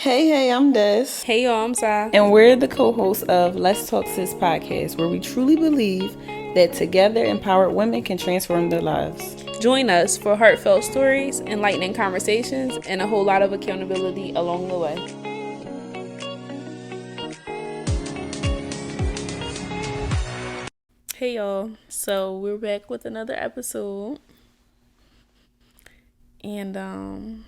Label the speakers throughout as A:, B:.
A: Hey, I'm Des.
B: Hey y'all, I'm Sai.
A: And we're the co-hosts of Let's Talk Sis podcast, where we truly believe that together empowered women can transform their lives.
B: Join us for heartfelt stories, enlightening conversations, and a whole lot of accountability along the way. Hey y'all, so we're back with another episode. And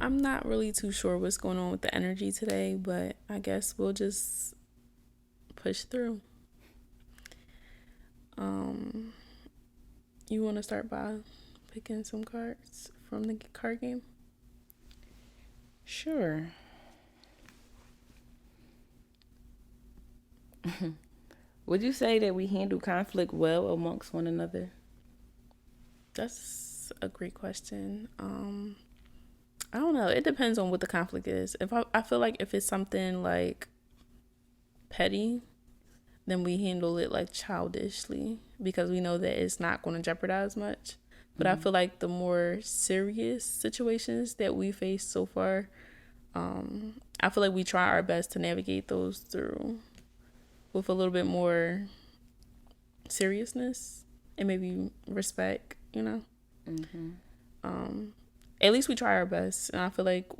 B: I'm not really too sure what's going on with the energy today, but I guess we'll just push through. You want to start by picking some cards from the card game?
A: Sure. Would you say that we handle conflict well amongst one another?
B: That's a great question. I don't know. It depends on what the conflict is. I feel like if it's something like petty, then we handle it like childishly because we know that it's not going to jeopardize much. But I feel like the more serious situations that we faced so far, I feel like we try our best to navigate those through with a little bit more seriousness and maybe respect, you know? At least we try our best. And I feel like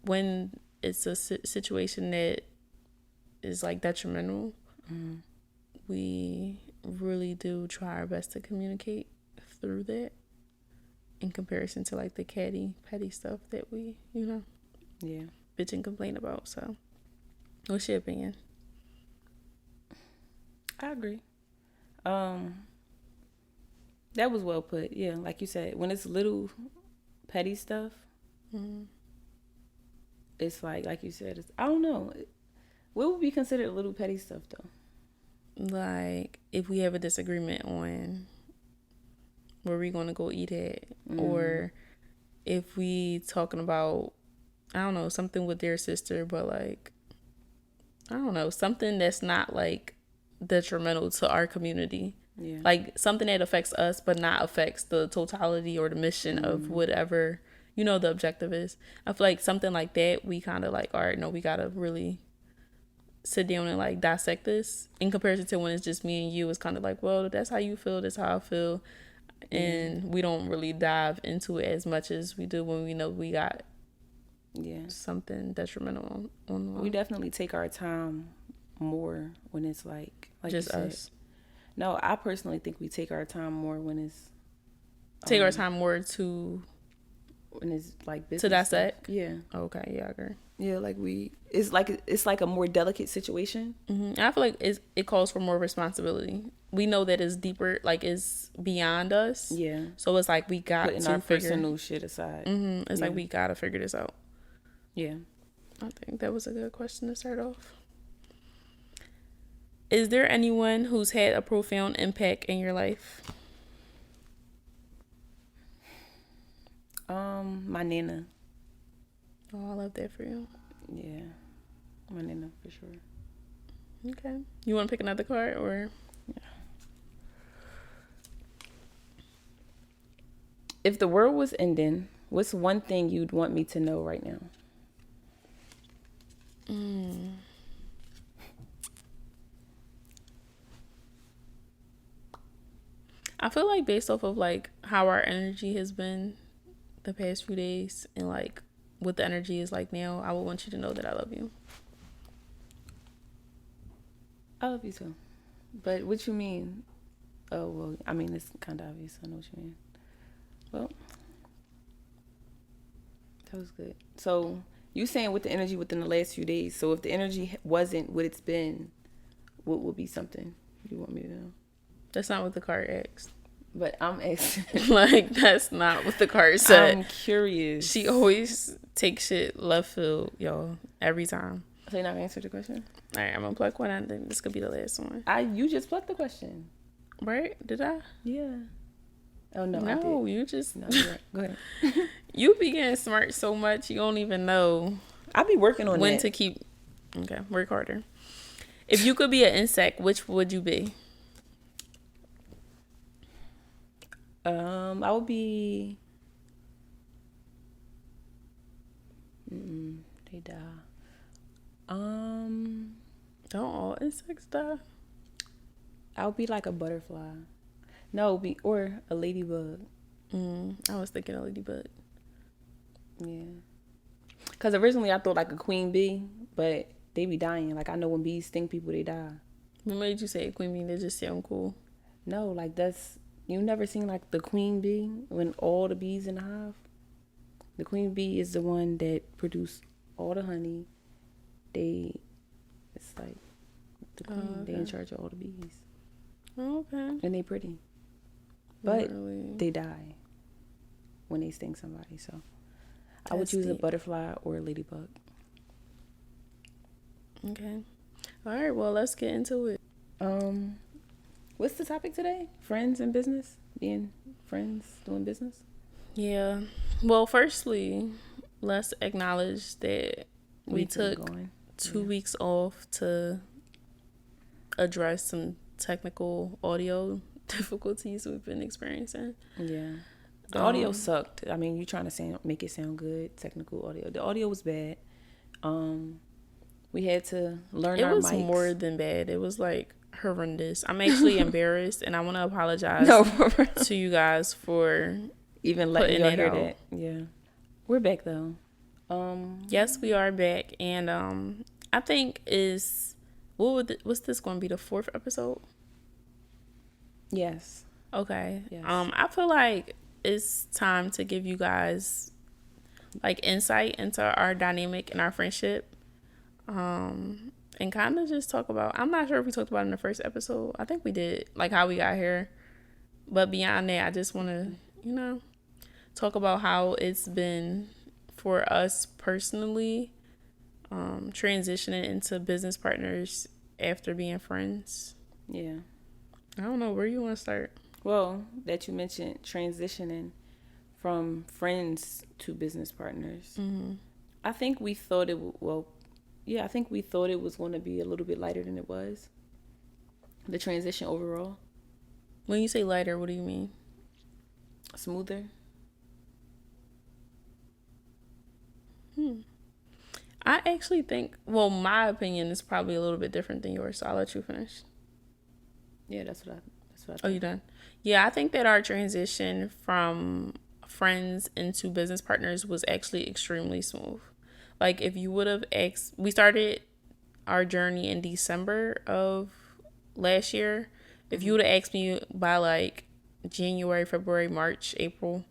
B: when it's a situation that is like detrimental, we really do try our best to communicate through that in comparison to like the petty stuff that we, bitch and complain about. So what's your opinion?
A: I agree. That was well put. Yeah, like you said, when it's little petty stuff, it's like you said, I don't know. What would be considered little petty stuff though?
B: Like if we have a disagreement on where we're going to go eat at, or if we talking about, I don't know, something with their sister, but like, I don't know, something that's not like detrimental to our community.
A: Yeah.
B: Like something that affects us but not affects the totality or the mission of whatever, the objective is. I feel like something like that, we kind of like, all right, no, we got to really sit down and like dissect this in comparison to when it's just me and you. It's kind of like, well, that's how you feel, that's how I feel. And we don't really dive into it as much as we do when we know we got something detrimental on
A: we definitely take our time more when it's like
B: just us.
A: No, I personally think we take our time more when it's
B: take our time more to
A: when it's like business
B: to dissect.
A: Stuff. Yeah.
B: Okay. Yeah, I agree.
A: Yeah, like it's like a more delicate situation.
B: And I feel like it calls for more responsibility. We know that it's deeper, like it's beyond us.
A: Yeah.
B: So it's like we got
A: putting our personal shit aside.
B: It's like we gotta figure this out.
A: Yeah.
B: I think that was a good question to start off. Is there anyone who's had a profound impact in your life?
A: My Nana.
B: Oh, I love that for you.
A: Yeah. My Nana for sure.
B: Okay. You want to pick another card or?
A: Yeah. If the world was ending, what's one thing you'd want me to know right now?
B: I feel like based off of like how our energy has been the past few days and like what the energy is like now, I would want you to know that I love you.
A: I love you too. But what you mean? Oh, well, I mean, it's kind of obvious. I know what you mean. Well, that was good. So you saying with the energy within the last few days. So if the energy wasn't what it's been, what would be something you want me to know?
B: That's not what the card asked.
A: But I'm asking.
B: Like, that's not what the card said.
A: I'm curious.
B: She always takes shit left field, y'all, every time.
A: So you're not going to answer the question?
B: All right, I'm going to pluck one. I think this could be the last one.
A: You just plucked the question.
B: Right? Did I?
A: Yeah. Oh, no, I
B: No,
A: did.
B: you just...
A: No, you're right. Go ahead.
B: You be getting smart so much, you don't even know...
A: I be working on
B: when
A: that.
B: to keep... Okay, work harder. If you could be an insect, which would you be?
A: I would be They die. Um,
B: Don't all insects die?
A: I'll be like a butterfly. No, be or a ladybug.
B: I was thinking a ladybug.
A: Yeah. Cause originally I thought like a queen bee, but they be dying. Like I know when bees sting people, they die.
B: What made you say queen bee? They just sound cool.
A: No, like that's you never seen like the queen bee when all the bees in the hive. The queen bee is the one that produce all the honey. It's like the queen.
B: Oh, okay.
A: They in charge of all the bees.
B: Oh, okay.
A: And they pretty, but
B: really?
A: they die when they sting somebody. So I would
B: That's
A: choose a
B: deep.
A: butterfly or a ladybug.
B: Okay. All right. Well, let's get into it.
A: What's the topic today? Friends and business? Being friends, doing business?
B: Yeah. Well, firstly, let's acknowledge that we took 2 weeks off to address some technical audio difficulties we've been experiencing.
A: Yeah. The audio sucked. I mean, you trying to make it sound good, technical audio. The audio was bad. We had to learn our mics.
B: It was more than bad. It was like horrendous. I'm actually embarrassed, and I want to apologize to you guys for
A: even letting y'all hear that. Yeah. We're back though.
B: Yes, we are back, and I think what's this going to be, the 4th episode?
A: Yes.
B: Okay.
A: Yes.
B: I feel like it's time to give you guys like insight into our dynamic and our friendship. And kind of just talk about, I'm not sure if we talked about it in the first episode. I think we did, like how we got here. But beyond that, I just want to, talk about how it's been for us personally, transitioning into business partners after being friends.
A: Yeah.
B: I don't know, where you want to start?
A: Well, that you mentioned transitioning from friends to business partners.
B: Mm-hmm.
A: I think we thought I think we thought it was going to be a little bit lighter than it was. The transition overall.
B: When you say lighter, what do you mean?
A: Smoother.
B: I actually think, well, my opinion is probably a little bit different than yours, so I'll let you finish.
A: Yeah, that's what I think.
B: Oh, you done? Yeah, I think that our transition from friends into business partners was actually extremely smooth. Like, if you would have we started our journey in December of last year. If you would have asked me by like January, February, March, April,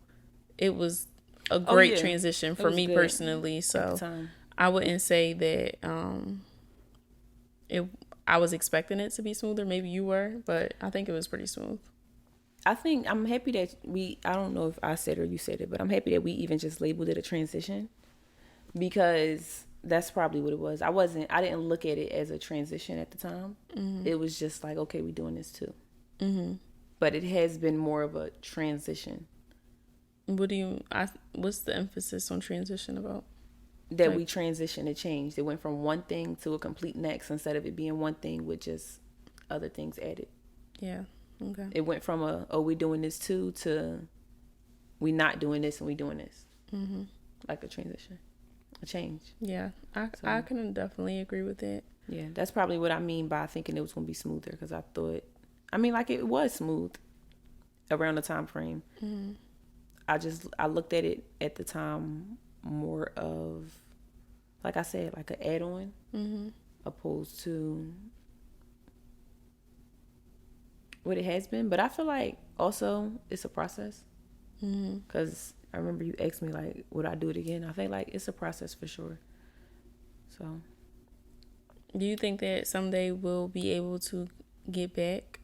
B: it was a great transition for me personally. So I wouldn't say that I was expecting it to be smoother. Maybe you were, but I think it was pretty smooth.
A: I think I'm happy that I don't know if I said or you said it, but I'm happy that we even just labeled it a transition, because that's probably what it was. I didn't look at it as a transition at the time. Mm-hmm. It was just like, okay, we're doing this too. Mm-hmm. But it has been more of a transition.
B: What's the emphasis on transition about?
A: That we transitioned, it changed. It went from one thing to a complete next, instead of it being one thing with just other things added.
B: Yeah. Okay.
A: It went from we doing this too to we not doing this and we doing this. Mm-hmm. Like a transition, a change.
B: Yeah, I can definitely agree with that.
A: Yeah, that's probably what I mean by thinking it was going to be smoother, because I thought, like it was smooth around the time frame. Mm-hmm. I looked at it at the time more of, like I said, like an add-on, mm-hmm. opposed to what it has been. But I feel like also it's a process, because I remember you asked me like, would I do it again? I think like it's a process for sure. So
B: do you think that someday we'll be able to get back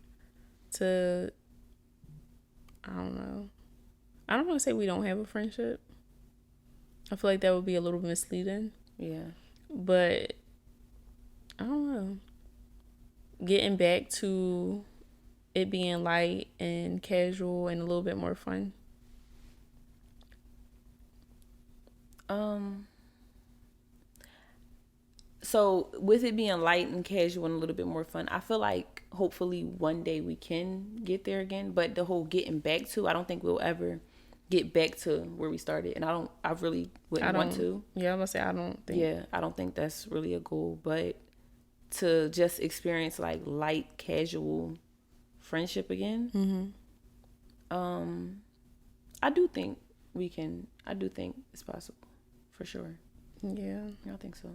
B: to, I don't know, I don't want to say we don't have a friendship. I feel like that would be a little misleading.
A: Yeah.
B: But I don't know, getting back to it being light and casual and a little bit more fun.
A: So with it being light and casual and a little bit more fun, I feel like hopefully one day we can get there again. But the whole getting back to, I don't think we'll ever get back to where we started. And I really wouldn't want to.
B: Yeah, I'm gonna say I don't think.
A: Yeah, I don't think that's really a goal. But to just experience like light, casual friendship again, I do think we can. I do think it's possible, for sure.
B: Yeah,
A: I think so.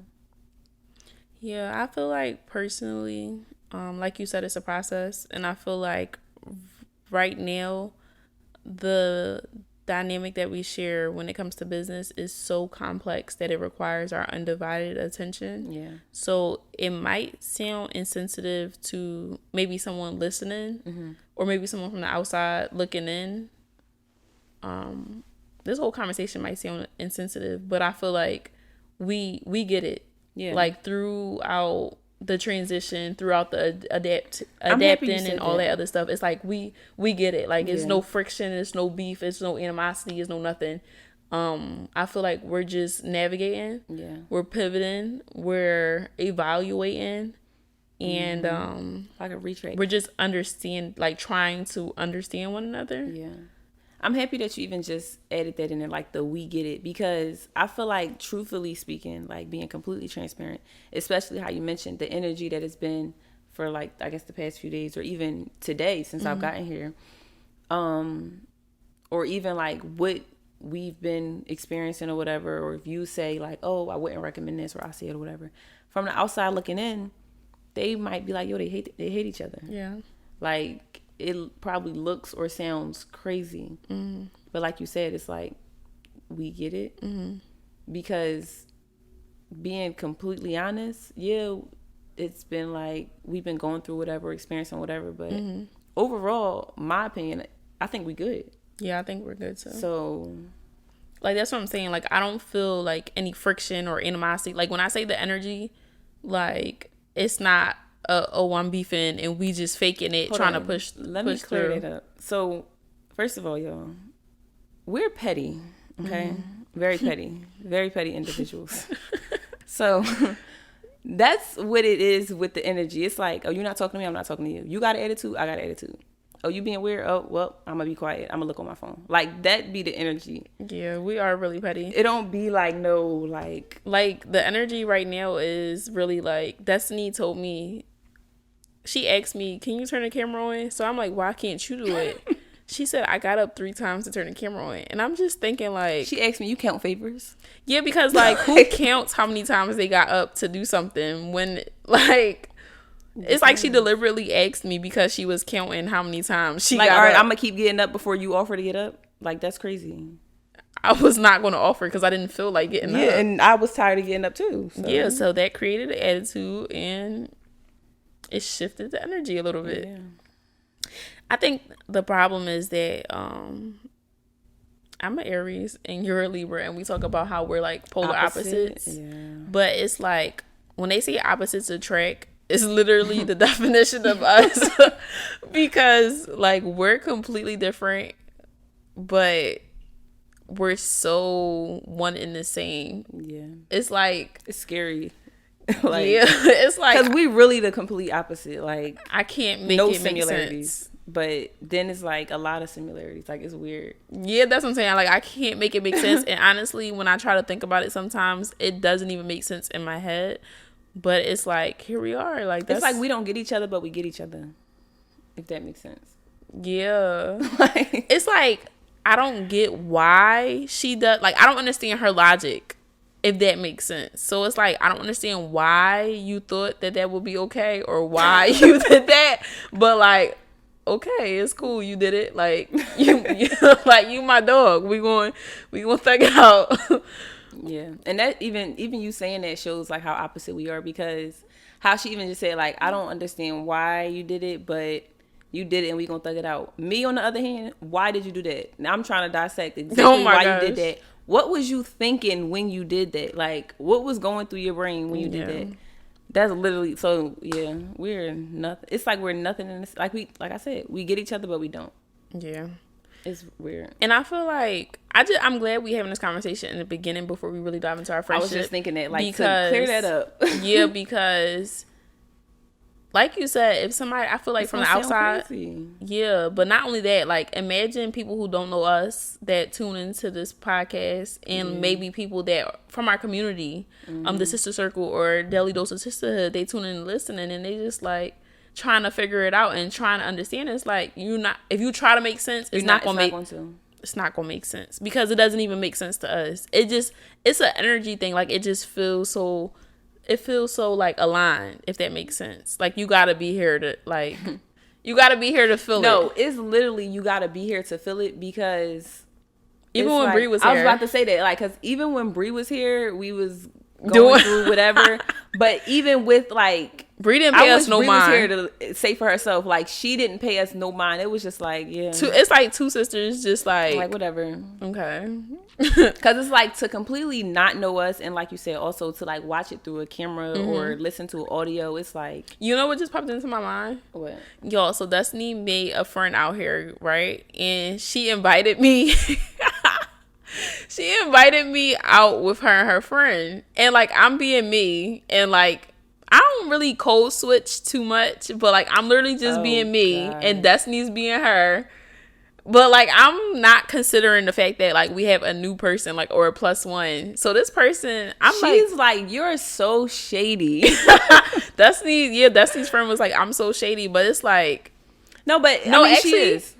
B: Yeah, I feel like personally, like you said, it's a process, and I feel like right now, the dynamic that we share when it comes to business is so complex that it requires our undivided attention.
A: Yeah.
B: So it might sound insensitive to maybe someone listening, or maybe someone from the outside looking in. This whole conversation might sound insensitive, but I feel like we get it.
A: Yeah.
B: Like throughout the transition, throughout the adapting and all that other stuff, it's like we get it. Like it's no friction, it's no beef, it's no animosity, it's no nothing. I feel like we're just navigating.
A: Yeah.
B: We're pivoting, we're evaluating, and
A: Like a retreat.
B: we're just trying to understand one another.
A: Yeah. I'm happy that you even just added that in there, like the we get it, because I feel like, truthfully speaking, like being completely transparent, especially how you mentioned the energy that it's been for like, I guess the past few days or even today since I've gotten here, or even like what we've been experiencing or whatever, or if you say like, oh, I wouldn't recommend this, or I say it or whatever, from the outside looking in, they might be like, yo, they hate each other.
B: Yeah.
A: Like, it probably looks or sounds crazy, but like you said, it's like we get it, because being completely honest, yeah, it's been like we've been going through whatever, experiencing whatever, but overall, my opinion, I think we good.
B: Yeah, I think we're good too.
A: So
B: like that's what I'm saying. Like I don't feel like any friction or animosity. Like when I say the energy, like it's not I'm beefing and we just faking it, trying to push.
A: Let me clear
B: through.
A: that up. So, first of all, y'all, we're petty, okay? Very petty individuals. So, that's what it is with the energy. It's like, oh, you're not talking to me, I'm not talking to you. You got an attitude, I got an attitude. Oh, you being weird? Oh, well, I'm gonna be quiet. I'm gonna look on my phone. Like, that be the energy.
B: Yeah, we are really petty.
A: It don't be like no, like
B: the energy right now is really like Destiny told me. She asked me, can you turn the camera on? So I'm like, why can't you do it? She said, I got up 3 times to turn the camera on. And I'm just thinking like...
A: She asked me, you count favors?
B: Yeah, because like, who counts how many times they got up to do something when like... It's like she deliberately asked me because she was counting how many times she
A: like,
B: got
A: all right,
B: up.
A: I'm going to keep getting up before you offer to get up? Like, that's crazy.
B: I was not going to offer because I didn't feel like getting up.
A: Yeah, and I was tired of getting up too. So.
B: Yeah, so that created an attitude and... it shifted the energy a little bit.
A: Yeah.
B: I think the problem is that I'm an Aries and you're a Libra, and we talk about how we're like polar opposites.
A: Yeah.
B: But it's like when they say opposites attract, it's literally the definition of us because like we're completely different, but we're so one in the same.
A: Yeah.
B: It's like
A: it's scary. Like,
B: yeah, it's like
A: because we really the complete opposite. Like
B: I can't make
A: no
B: it
A: similarities,
B: make sense.
A: But then it's like a lot of similarities. Like it's weird.
B: Yeah, that's what I'm saying. Like I can't make it make sense. And honestly, when I try to think about it, sometimes it doesn't even make sense in my head. But it's like here we are. Like that's,
A: it's like we don't get each other, but we get each other. If that makes sense.
B: Yeah, it's like I don't get why she does. Like I don't understand her logic. If that makes sense. So it's like, I don't understand why you thought that would be okay or why you did that. But like, okay, it's cool. You did it. Like, you like, you my dog. We going thug it out.
A: Yeah. And that even you saying that shows like how opposite we are, because how she even just said like, I don't understand why you did it, but you did it and we gonna thug it out. Me, on the other hand, why did you do that? Now I'm trying to dissect exactly why you did that. What was you thinking when you did that? Like, what was going through your brain when you did that? That's literally, so yeah, we're nothing. It's like we're nothing in this. Like I said, we get each other, but we don't.
B: Yeah.
A: It's weird.
B: And I feel like, I'm glad we having this conversation in the beginning before we really dive into our friendship.
A: I was just thinking that, like, to clear that up.
B: Yeah, because like you said, if somebody, I feel like
A: It's
B: from the
A: gonna sound
B: outside,
A: crazy.
B: yeah, but not only that, like imagine people who don't know us that tune into this podcast, and maybe people that from our community, the sister circle or daily dose of sisterhood, they tune in and listening, and they just like trying to figure it out and trying to understand. It's like you not if you try to make sense, it's not gonna make sense because it doesn't even make sense to us. It's an energy thing. Like it just feels so. It feels so like aligned, if that makes sense. Like you gotta be here to like, you gotta be here to feel it.
A: No, it's literally you gotta be here to feel it because
B: even when Bree was here,
A: I was about to say that, like, because even when Bree was here, we was going through whatever. But even with like
B: Bree didn't pay us no
A: Bree
B: mind.
A: was here to say for herself, like she didn't pay us no mind. It was just like
B: it's like two sisters, just like
A: whatever.
B: Okay.
A: Because it's like to completely not know us, and like you said, also to like watch it through a camera or listen to audio. It's like,
B: you know what just popped into my mind?
A: What?
B: Y'all, so Destiny made a friend out here, right? And she invited me. She invited me out with her and her friend, and like I'm being me, and like I don't really code switch too much, but like I'm literally just being me, and Destiny's being her. But like I'm not considering the fact that like we have a new person, like, or a plus one. So this person,
A: she's like you're so shady.
B: Destiny's friend was like, I'm so shady, but it's like
A: no, I mean,
B: actually,
A: she is.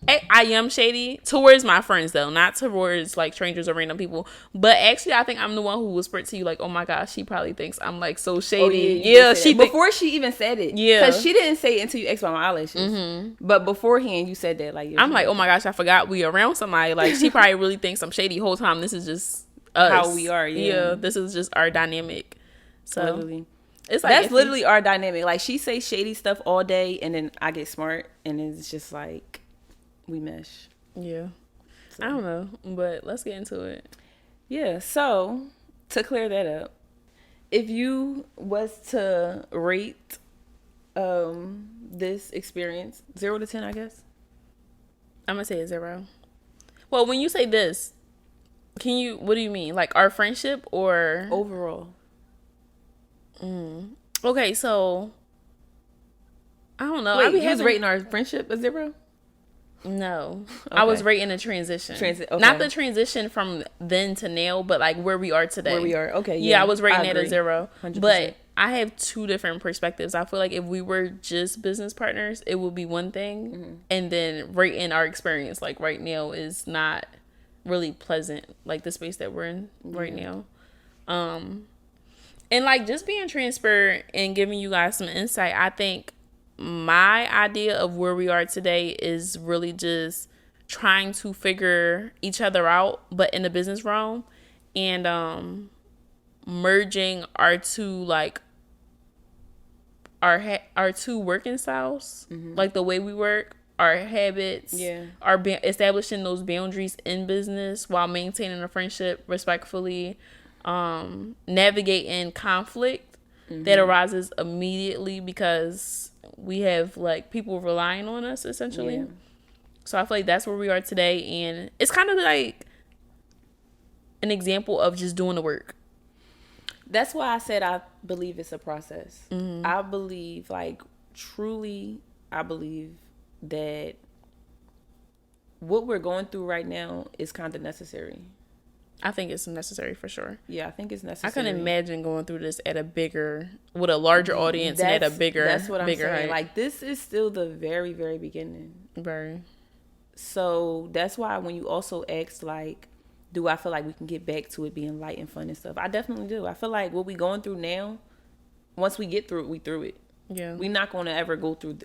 B: I am shady towards my friends though, not towards like strangers or random people. But actually, I think I'm the one who whispered to you like, "Oh my gosh, she probably thinks I'm like so shady." She
A: before she even said it.
B: Yeah,
A: because she didn't say it until you asked about my eyelashes. But beforehand, you said that like
B: I'm like, "Oh my gosh, I forgot we around somebody." Like she probably really thinks I'm shady the whole time. This is just us.
A: How we are. Yeah,
B: this is just our dynamic. So
A: literally.
B: It's like
A: that's literally our dynamic. Like she say shady stuff all day, and then I get smart, and it's just like. We mesh.
B: Yeah. So. I don't know, but let's get into it.
A: Yeah, so to clear that up, if you was to rate this experience 0 to 10, I guess.
B: I'm gonna say a 0. Well, when you say this, what do you mean? Like our friendship or
A: overall?
B: Okay, so I don't know.
A: Wait, you was rating our friendship a 0?
B: No, okay. I was rating the transition. Okay. Not the transition from then to now, but like where we are today.
A: Where we are, okay.
B: Yeah, I was rating it a 0. 100%. But I have two different perspectives. I feel like if we were just business partners, it would be one thing, and then rating our experience like right now is not really pleasant. Like the space that we're in right now, and like just being transparent and giving you guys some insight. I think. My idea of where we are today is really just trying to figure each other out, but in the business realm, and merging our two like our two working styles, like the way we work, our habits, establishing those boundaries in business while maintaining a friendship respectfully, navigating conflict that arises immediately because we have like people relying on us essentially. Yeah. So I feel like that's where we are today, and it's kind of like an example of just doing the work.
A: That's why I said I believe it's a process. I believe, like, truly, I believe that what we're going through right now is kind of necessary.
B: I think it's necessary for sure.
A: Yeah, I think it's necessary.
B: I couldn't imagine going through this with a larger audience and at a bigger.
A: That's what I'm saying.
B: Height.
A: Like this is still the very, very beginning.
B: Very.
A: So that's why when you also asked, like, do I feel like we can get back to it being light and fun and stuff? I definitely do. I feel like what we going through now, once we get through it, we through it. Yeah. We're not going to ever go through.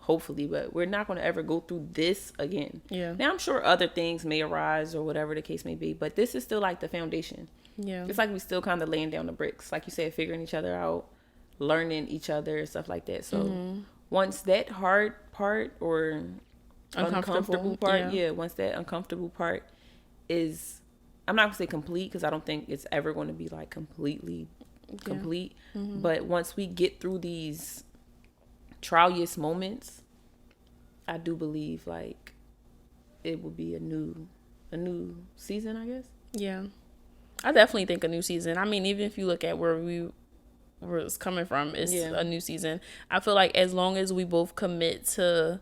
A: Hopefully, but we're not going to ever go through this again. Yeah. Now, I'm sure other things may arise or whatever the case may be, but this is still like the foundation. Yeah. It's like we still kind of laying down the bricks, like you said, figuring each other out, learning each other and stuff like that. So once that hard part or uncomfortable part, once that uncomfortable part is, I'm not going to say complete because I don't think it's ever going to be like completely complete. But once we get through these trialiest moments, I do believe like it will be a new season, I guess.
B: Yeah, I definitely think a new season. I mean, even if you look at where we where it's coming from. It's
A: Yeah.
B: a new season. I feel like as long as we both commit to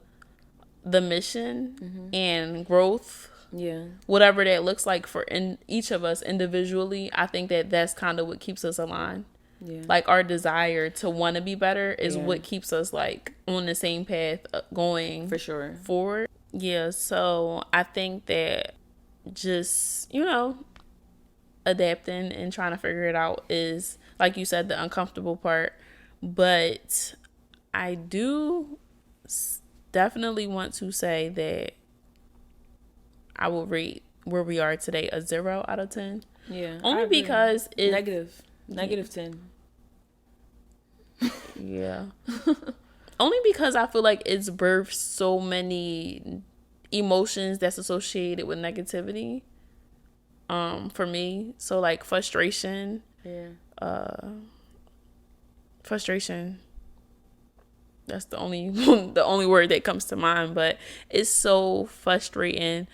B: the mission and growth,
A: Yeah.
B: whatever that looks like for each of us individually, I think that that's kind of what keeps us aligned.
A: Yeah.
B: Like our desire to want to be better is
A: Yeah.
B: what keeps us like on the same path going
A: For sure.
B: forward. Yeah, so I think that just, adapting and trying to figure it out is, like you said, the uncomfortable part. But I do definitely want to say that I will rate where we are today a 0 out of 10.
A: Yeah.
B: Only because it's
A: negative 10.
B: Yeah. Only because I feel like it's birthed so many emotions that's associated with negativity. For me. So like frustration.
A: Yeah.
B: Frustration. That's the only the only word that comes to mind. But it's so frustrating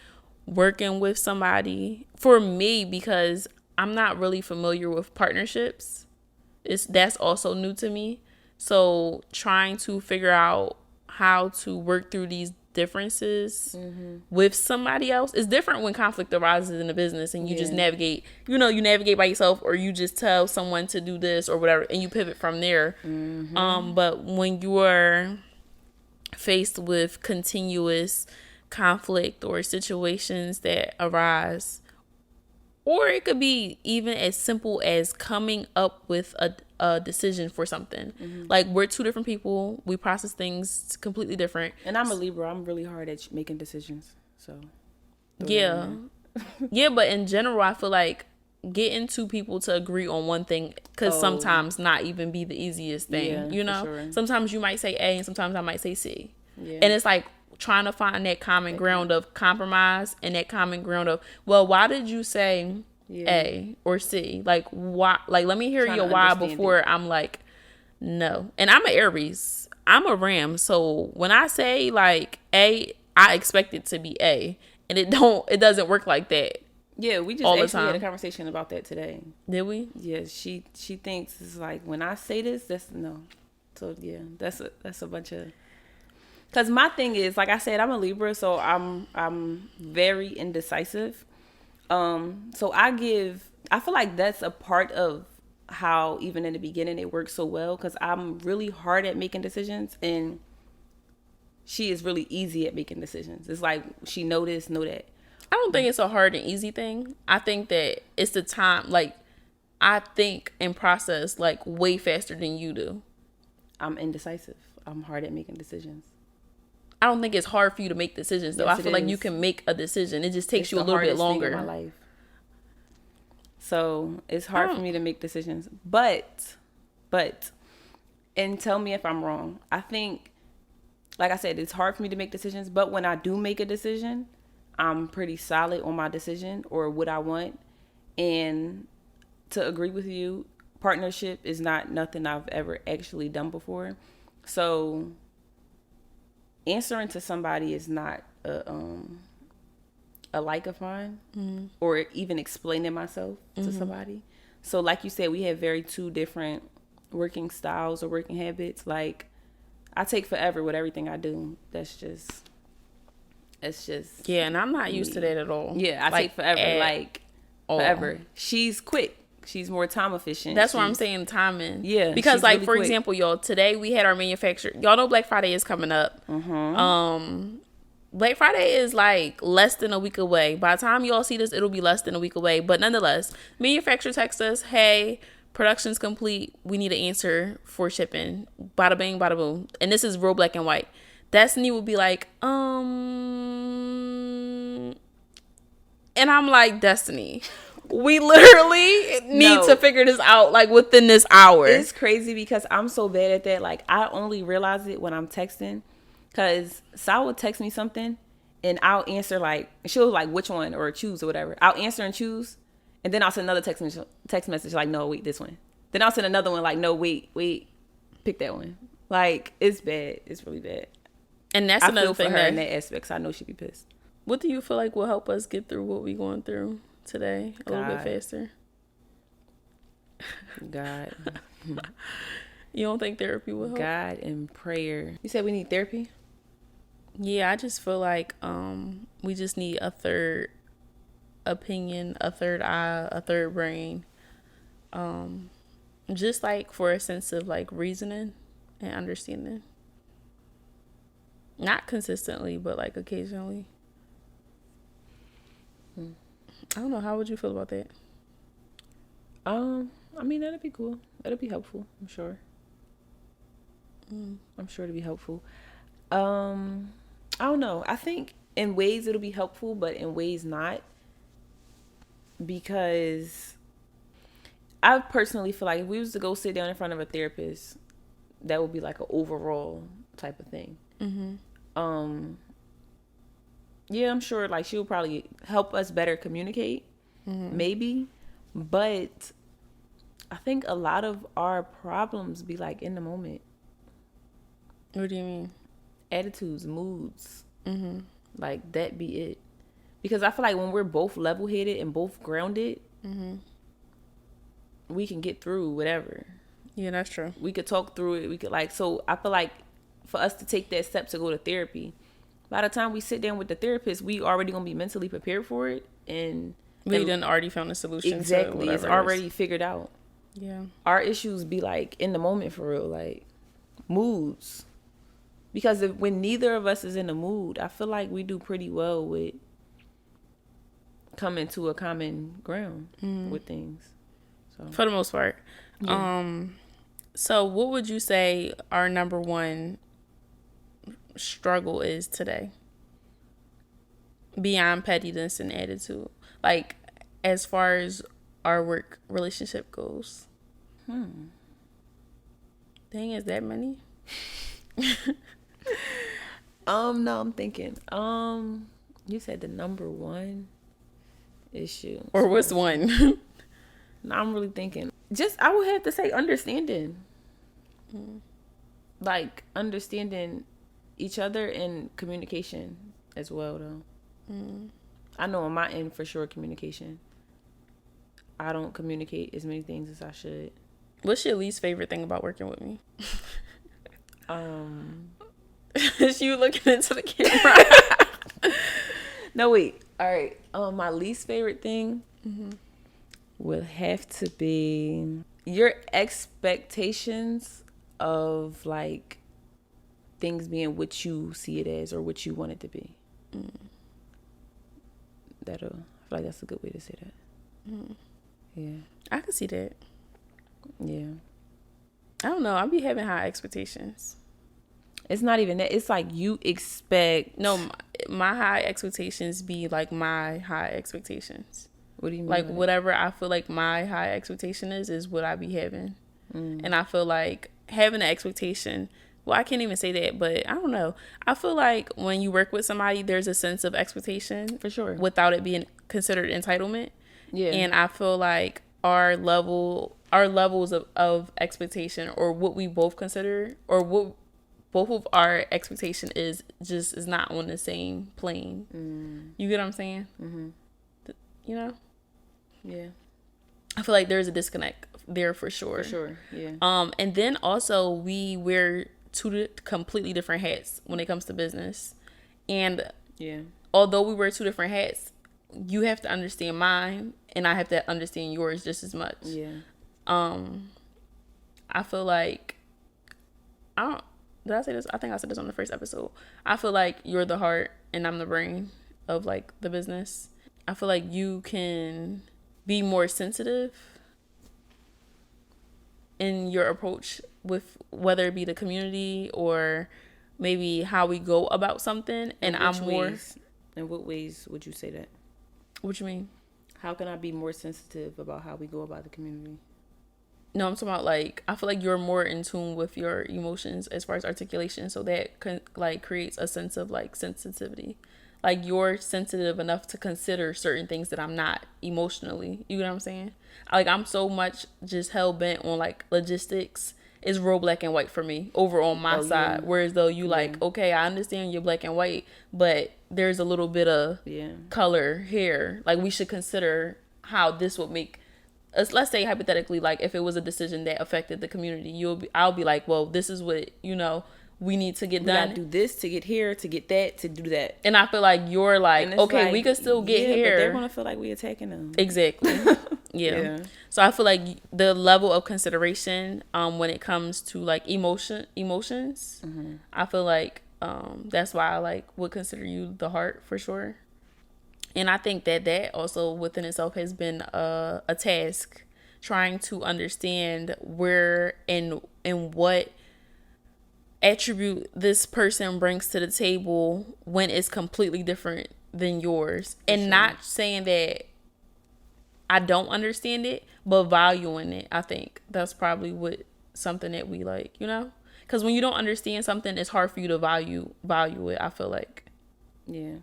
B: working with somebody for me because I'm not really familiar with partnerships. That's also new to me. So trying to figure out how to work through these differences with somebody else is different when conflict arises in a business and you just navigate, you navigate by yourself, or you just tell someone to do this or whatever and you pivot from there. But when you are faced with continuous conflict or situations that arise, or it could be even as simple as coming up with a decision for something. Like, we're two different people. We process things completely different.
A: And I'm a Libra. I'm really hard at making decisions. So,
B: yeah. Yeah, but in general, I feel like getting two people to agree on one thing could sometimes not even be the easiest thing.
A: Sure.
B: Sometimes you might say A and sometimes I might say C.
A: Yeah.
B: And it's like trying to find that common ground of compromise and that common ground of, well, why did you say A or C? Like, why? Like, let me hear your why before I'm like, no. And I'm an Aries. I'm a Ram. So when I say like A, I expect it to be A, and it doesn't work like that.
A: Yeah, we just actually had a conversation about that today.
B: Did we?
A: Yeah, she thinks it's like, when I say this, that's no. So yeah, that's a bunch of. Because my thing is, like I said, I'm a Libra, so I'm very indecisive. So I feel like that's a part of how even in the beginning it works so well, because I'm really hard at making decisions and she is really easy at making decisions. It's like she know this, know that.
B: I don't think it's a hard and easy thing. I think that it's the time, like, I think and process like way faster than you do.
A: I'm indecisive. I'm hard at making decisions.
B: I don't think it's hard for you to make decisions, though. Yes, I feel like you can make a decision. It just takes you a little bit longer.
A: Thing in my life. So it's hard for me to make decisions. But, and tell me if I'm wrong. I think, like I said, it's hard for me to make decisions. But when I do make a decision, I'm pretty solid on my decision or what I want. And to agree with you, partnership is not nothing I've ever actually done before. So answering to somebody is not a like of mine, or even explaining myself to somebody. So like you said, we have two different working styles or working habits. Like, I take forever with everything I do. It's just
B: yeah, and I'm not used to that at all.
A: Yeah, I take forever, forever. She's quick. She's more time efficient.
B: That's why I'm saying timing.
A: Yeah.
B: Because like, really, for example, y'all, today we had our manufacturer. Y'all know Black Friday is coming up. Black Friday is like less than a week away. By the time y'all see this, it'll be less than a week away. But nonetheless, manufacturer texts us, hey, production's complete. We need an answer for shipping. Bada bing, bada boom. And this is real black and white. Destiny would be like, and I'm like, Destiny, we literally need to figure this out like within this hour.
A: It's crazy because I'm so bad at that. Like, I only realize it when I'm texting, because Sal will text me something and I'll answer, like, she'll like which one or choose or whatever. I'll answer and choose, and then I'll send another text message like, no, wait, this one. Then I'll send another one like, no, wait, pick that one. Like, it's bad. It's really bad.
B: And that's another thing
A: for her in that aspect, so I know she'd be pissed.
B: What do you feel like will help us get through what we're going through today a little bit faster?
A: God.
B: You don't think therapy will help?
A: God and prayer. You said we need therapy?
B: Yeah, I just feel like we just need a third opinion, a third eye, a third brain. Just like for a sense of like reasoning and understanding. Not consistently, but like occasionally. I don't know. How would you feel about that?
A: I mean, that'd be cool. That'd be helpful, I'm sure. I'm sure it'd be helpful. I don't know. I think in ways it'll be helpful, but in ways not. Because I personally feel like if we was to go sit down in front of a therapist, that would be like an overall type of thing. Yeah, I'm sure like she'll probably help us better communicate, maybe. But I think a lot of our problems be like in the moment.
B: What do you mean?
A: Attitudes, moods, like that be it. Because I feel like when we're both level-headed and both grounded, we can get through whatever.
B: Yeah, that's true.
A: We could talk through it. We could like, so I feel like for us to take that step to go to therapy, by the time we sit down with the therapist, we already gonna be mentally prepared for it, and
B: we done already found a solution.
A: Exactly, it's already figured out.
B: Yeah,
A: our issues be like in the moment for real, like moods. Because when neither of us is in the mood, I feel like we do pretty well with coming to a common ground with things. So
B: for the most part.
A: Yeah.
B: So what would you say our number one struggle is today? Beyond pettiness and attitude. Like, as far as our work relationship goes. Dang, is that many?
A: No, I'm thinking. You said the number one issue.
B: Or what's one?
A: No, I'm really thinking. Just, I would have to say understanding. Like, understanding each other and communication as well, though. I know on my end, for sure, communication. I don't communicate as many things as I should.
B: What's your least favorite thing about working with me? Is you looking into the camera?
A: No, wait. All right. My least favorite thing would have to be your expectations of like things being what you see it as or what you want it to be. I feel like that's a good way to say that. Yeah.
B: I can see that.
A: Yeah.
B: I don't know. I be having high expectations.
A: It's not even that. It's like you expect.
B: No, my high expectations be like my high expectations.
A: What do you mean?
B: Like whatever I feel like my high expectation is what I be having. And I feel like having an expectation, well, I can't even say that, but I don't know. I feel like when you work with somebody, there's a sense of expectation.
A: For sure.
B: Without it being considered entitlement.
A: Yeah.
B: And I feel like our levels of expectation, or what we both consider, or what both of our expectation is not on the same plane. You get what I'm saying? You know?
A: Yeah.
B: I feel like there's a disconnect there for sure.
A: For sure. Yeah.
B: And then also we wear two completely different hats when it comes to business. And
A: yeah.
B: Although we wear two different hats, you have to understand mine and I have to understand yours just as much.
A: Yeah.
B: I feel like did I say this? I think I said this on the first episode. I feel like you're the heart and I'm the brain of like the business. I feel like you can be more sensitive in your approach with whether it be the community or maybe how we go about something. And I'm more.
A: In what ways would you say that?
B: What you mean?
A: How can I be more sensitive about how we go about the community?
B: No, I'm talking about like, I feel like you're more in tune with your emotions as far as articulation. So that like creates a sense of like sensitivity. Like you're sensitive enough to consider certain things that I'm not emotionally. You know what I'm saying? Like I'm so much just hell bent on like logistics. It's real black and white for me over on my side. Yeah. Whereas though you like, okay, I understand you're black and white, but there's a little bit of color here. Like we should consider how this would make let's say hypothetically, like if it was a decision that affected the community, I'll be like, well, this is what, we need to get
A: We
B: done.
A: gotta do this to get here, to get that, to do that.
B: And I feel like you're like, okay,
A: like,
B: we could still get
A: yeah,
B: here.
A: But they're gonna feel like we attacking them.
B: Exactly. Yeah. So I feel like the level of consideration, when it comes to like emotions,
A: Mm-hmm.
B: I feel like that's why I like would consider you the heart for sure. And I think that also within itself has been a task, trying to understand where and what attribute this person brings to the table when it's completely different than yours. And sure. Not saying that I don't understand it, but valuing it. I think that's probably what something that we like, because when you don't understand something, it's hard for you to value it. I feel like.
A: Yeah.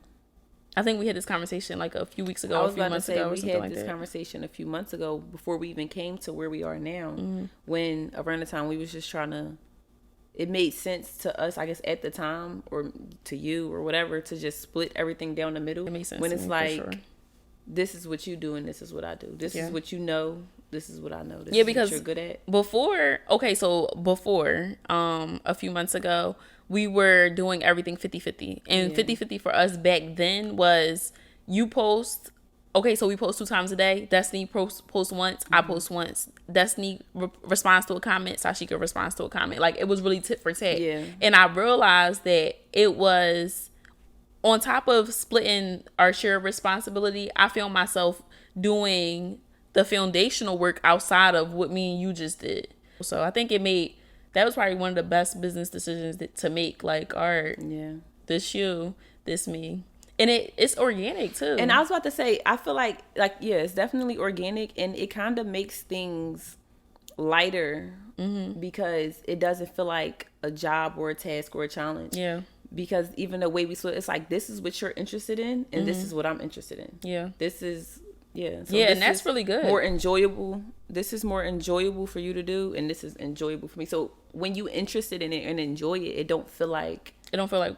B: I think we had this conversation like a few weeks ago, a few months ago.
A: We had this conversation a few months ago before we even came to where we are now. Mm-hmm. When around the time we was just trying to, it made sense to us, I guess, at the time, or to you or whatever, to just split everything down the middle. It makes sense when it's like, sure. This is what you do and this is what I do. This is what you know. This is what I know. This is because what you're good at. Before,
B: a few months ago, we were doing everything 50-50. And 50-50 for us back then was you post. Okay, so we post 2 times a day. Destiny post once. Mm-hmm. I post once. Destiny responds to a comment. Sashika responds to a comment. Like, it was really tit for tat. Yeah. And I realized that it was, on top of splitting our shared responsibility, I found myself doing the foundational work outside of what me and you just did. So I think that was probably one of the best business decisions to make. Like, all right, this you, this me. And it's organic too.
A: And I was about to say, I feel like it's definitely organic, and it kind of makes things lighter, mm-hmm. because it doesn't feel like a job or a task or a challenge. Yeah. Because even the way we split, it's like, this is what you're interested in, and mm-hmm. this is what I'm interested in. Yeah. This is So
B: and that's really good.
A: More enjoyable. This is more enjoyable for you to do, and this is enjoyable for me. So when you interested in it and enjoy it, it don't feel like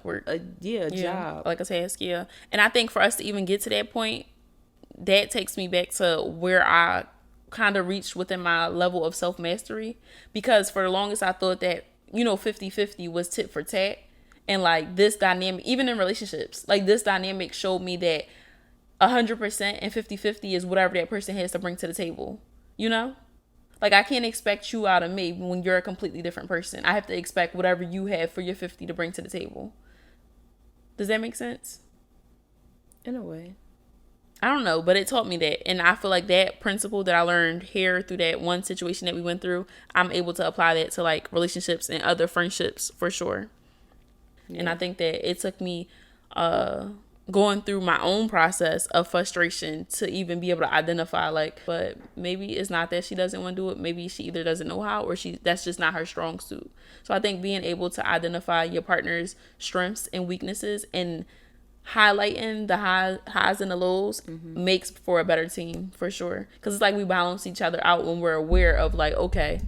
B: work.
A: A job.
B: Like a task, yeah. And I think for us to even get to that point, that takes me back to where I kind of reached within my level of self-mastery. Because for the longest, I thought that, 50-50 was tit for tat. And like this dynamic, even in relationships, like this dynamic showed me that 100% and 50-50 is whatever that person has to bring to the table. Like, I can't expect you out of me when you're a completely different person. I have to expect whatever you have for your 50 to bring to the table. Does that make sense?
A: In a way.
B: I don't know, but it taught me that. And I feel like that principle that I learned here through that one situation that we went through, I'm able to apply that to like relationships and other friendships for sure. Yeah. And I think that it took me going through my own process of frustration to even be able to identify, like, but maybe it's not that she doesn't want to do it. Maybe she either doesn't know how, or that's just not her strong suit. So I think being able to identify your partner's strengths and weaknesses and highlighting the highs and the lows, mm-hmm. makes for a better team for sure. Because it's like we balance each other out when we're aware of, like, okay,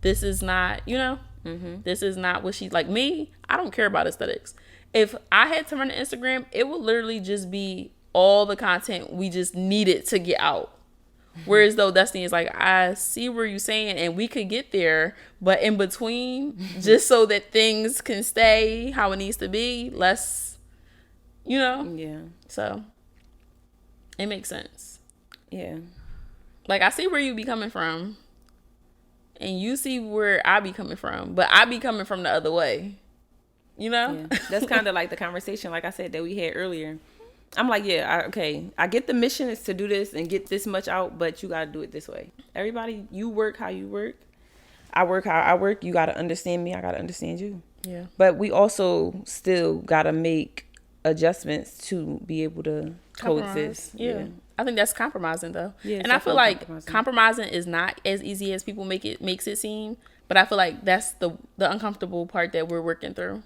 B: this is not, mm-hmm. this is not what she's like. Me, I don't care about aesthetics. If I had to run an Instagram, it would literally just be all the content we just needed to get out. Whereas though Destiny is like, I see where you're saying, and we could get there, but in between, just so that things can stay how it needs to be, less, Yeah. So it makes sense. Yeah. Like, I see where you be coming from, and you see where I be coming from, but I be coming from the other way. Yeah. That's kind of like the conversation, like I said, that we had earlier. I'm like, I get the mission is to do this and get this much out, but you got to do it this way. Everybody, you work how you work. I work how I work. You got to understand me. I got to understand you. Yeah. But we also still got to make adjustments to be able to coexist. Yeah. I think that's compromising, though. Yeah, and I feel like compromising is not as easy as people makes it seem. But I feel like that's the uncomfortable part that we're working through.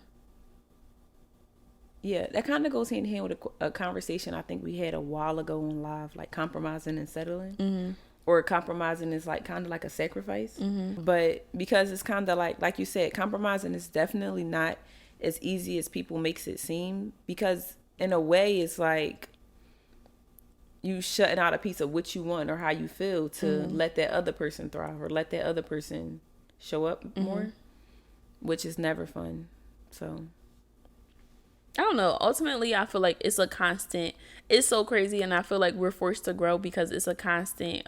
B: Yeah, that kind of goes hand in hand with a conversation I think we had a while ago on live, like compromising and settling. Mm-hmm. Or compromising is like kind of like a sacrifice. Mm-hmm. But because it's kind of like you said, compromising is definitely not as easy as people makes it seem. Because in a way, it's like
A: you shutting out a piece of what you want or how you feel to let that other person thrive or let that other person show up more, which is never fun. So
B: I don't know. Ultimately, I feel like it's a constant. It's so crazy, and I feel like we're forced to grow because it's a constant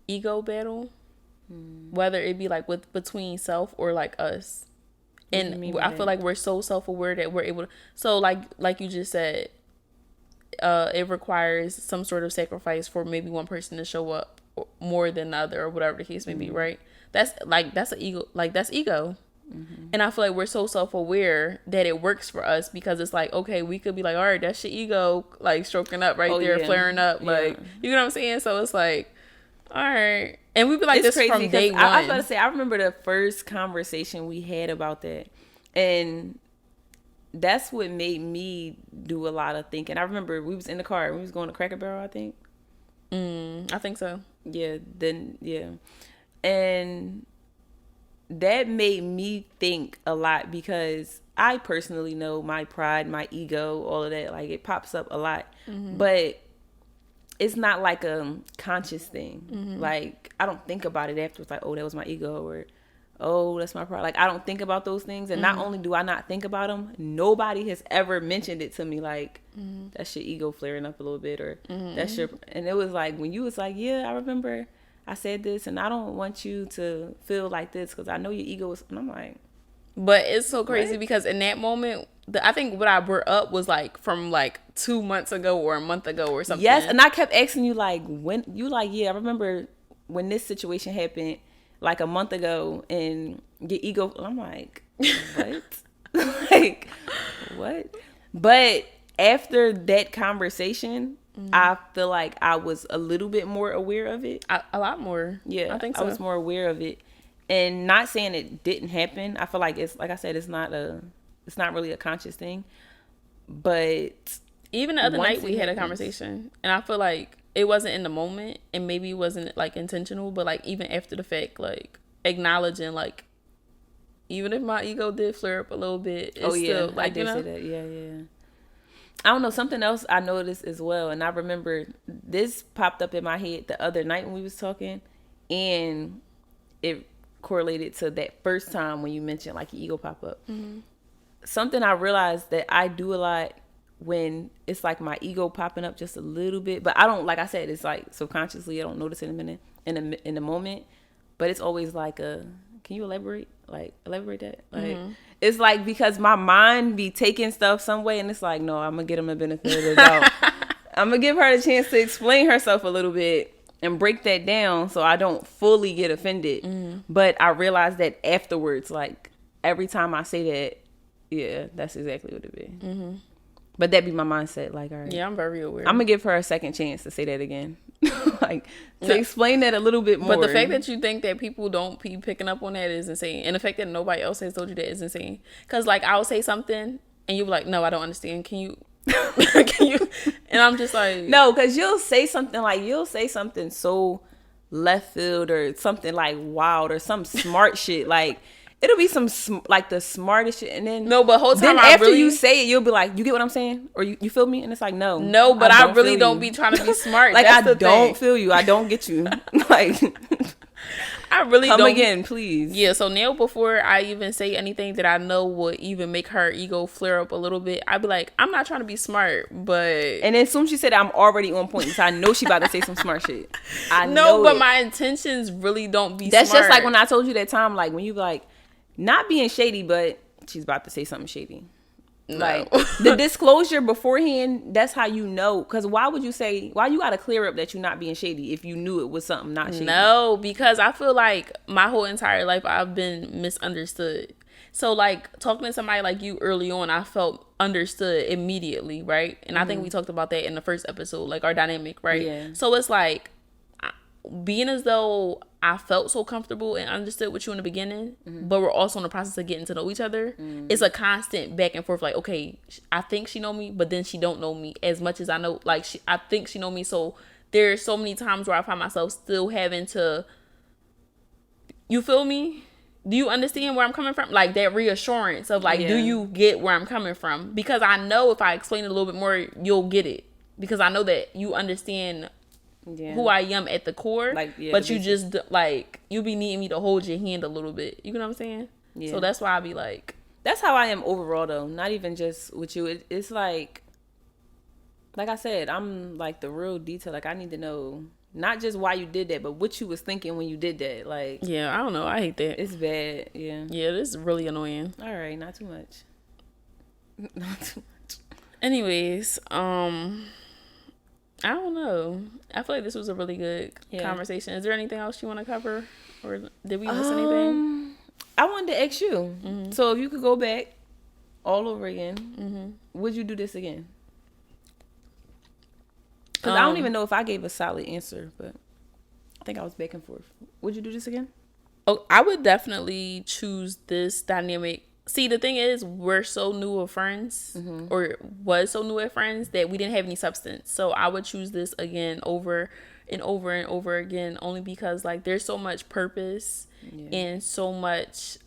B: ego battle, whether it be like with between self or like us. And I feel like we're so self-aware that we're able to. So like you just said, it requires some sort of sacrifice for maybe one person to show up more than the other or whatever the case may be, right? That's an ego. Like, that's ego. And I feel like we're so self-aware that it works for us because it's like, okay, we could be like, all right, that's your ego, like, stroking up right there, flaring up. Like, you know what I'm saying? So it's like, all right. And we'd be like, it's this crazy from day one.
A: I was about to say, I remember the first conversation we had about that. And that's what made me do a lot of thinking. I remember we was in the car. We was going to Cracker Barrel, I think.
B: I think so.
A: Yeah. And that made me think a lot because I personally know my pride, my ego, all of that, like, it pops up a lot. But it's not like a conscious thing. Like, I don't think about it afterwards, like, oh, that was my ego, or oh, that's my pride. Like, I don't think about those things. And not only do I not think about them, nobody has ever mentioned it to me, like, that's your ego flaring up a little bit, or that's your, and it was like, when you was like, yeah, I remember I said this, and I don't want you to feel like this because I know your ego is, and I'm like,
B: but it's so crazy because in that moment, I think what I brought up was like from like 2 months ago or a month ago or something.
A: Yes, and I kept asking you, like, when, you like, yeah, I remember when this situation happened like a month ago, and your ego, I'm like, what? Like, what? But after that conversation, I feel like I was a little bit more aware of it.
B: A lot more.
A: Yeah,
B: I think so.
A: I was more aware of it. And not saying it didn't happen. I feel like it's, like I said, it's not really a conscious thing. But
B: even the other night we had a conversation, and I feel like it wasn't in the moment, and maybe it wasn't like intentional, but like even after the fact, like acknowledging, like, even if my ego did flare up a little bit, it's still like,
A: I did say that. Yeah. I don't know, something else I noticed as well, and I remember this popped up in my head the other night when we was talking, and it correlated to that first time when you mentioned like your ego pop up. Something I realized that I do a lot when it's like my ego popping up just a little bit, but I don't, like I said, it's like subconsciously, I don't notice it in the moment, but it's always like can you elaborate that? Like, it's like, because my mind be taking stuff some way, and it's like, no, I'm gonna get him the benefit of the doubt. I'm gonna give her the chance to explain herself a little bit and break that down so I don't fully get offended. But I realize that afterwards, like, every time I say that, yeah, that's exactly what it be. But that be my mindset, like, all right.
B: Yeah, I'm very aware.
A: I'm gonna give her a second chance to say that again. Like, to explain that a little bit more.
B: But the fact that you think that people don't be picking up on that is insane. And the fact that nobody else has told you that is insane. Because, like, I'll say something and you'll be like, no, I don't understand. Can you? And I'm just like,
A: no, because you'll say something so left field, or something like wild, or some smart shit. Like, it'll be some like the smartest shit, and then
B: no, but whole time
A: after you say it, you'll be like, you get what I'm saying, or you feel me? And it's like, no,
B: but I really don't be trying to be smart.
A: Like, I don't feel you. I don't get you. Like,
B: I really
A: come
B: don't.
A: Again, please.
B: Yeah. So now, before I even say anything that I know would even make her ego flare up a little bit, I'd be like, I'm not trying to be smart, but.
A: And then as soon as she said that, I'm already on point, so I know she about to say some smart shit.
B: But my intentions really don't be.
A: That's
B: smart.
A: just like when I told you that time, like, when you like, not being shady, but she's about to say something shady. No. Like, the disclosure beforehand, that's how you know. Because why you gotta clear up that you're not being shady if you knew it was something not shady?
B: No, because I feel like my whole entire life I've been misunderstood. So, like, talking to somebody like you early on, I felt understood immediately, right? And I think we talked about that in the first episode, like our dynamic, right?
A: Yeah.
B: So it's like, being as though I felt so comfortable and understood with you in the beginning, but we're also in the process of getting to know each other. It's a constant back and forth. Like, okay, I think she know me, but then she don't know me as much as I know. Like, I think she know me. So there's so many times where I find myself still having to, you feel me? Do you understand where I'm coming from? Like, that reassurance of like, do you get where I'm coming from? Because I know if I explain it a little bit more, you'll get it. because I know that you understand
A: Yeah.
B: who I am at the core,
A: Like, yeah,
B: but
A: the
B: you
A: basics.
B: just like you be needing me to hold your hand a little bit. You know what I'm saying?
A: Yeah.
B: So that's why I be like,
A: That's how I am overall, though. Not even just with you. It's like I said, I'm like the real detail. Like I need to know not just why you did that, but what you was thinking when you did that. Like
B: yeah, I don't know, I hate that.
A: it's bad. Yeah.
B: Yeah, this is really annoying.
A: All right, not too much. Not too much.
B: Anyways, I don't know. I feel like this was a really good conversation. Is there anything else you want to cover, or did we miss anything?
A: I wanted to ask you. So if you could go back all over again, would you do this again? Because I don't even know if I gave a solid answer, but I think I was back and forth. Would you do this again?
B: Oh, I would definitely choose this dynamic. See, the thing is, we're so new of friends, or was so new at friends, that we didn't have any substance. So I would choose this again over and over and over again, only because like there's so much purpose and so much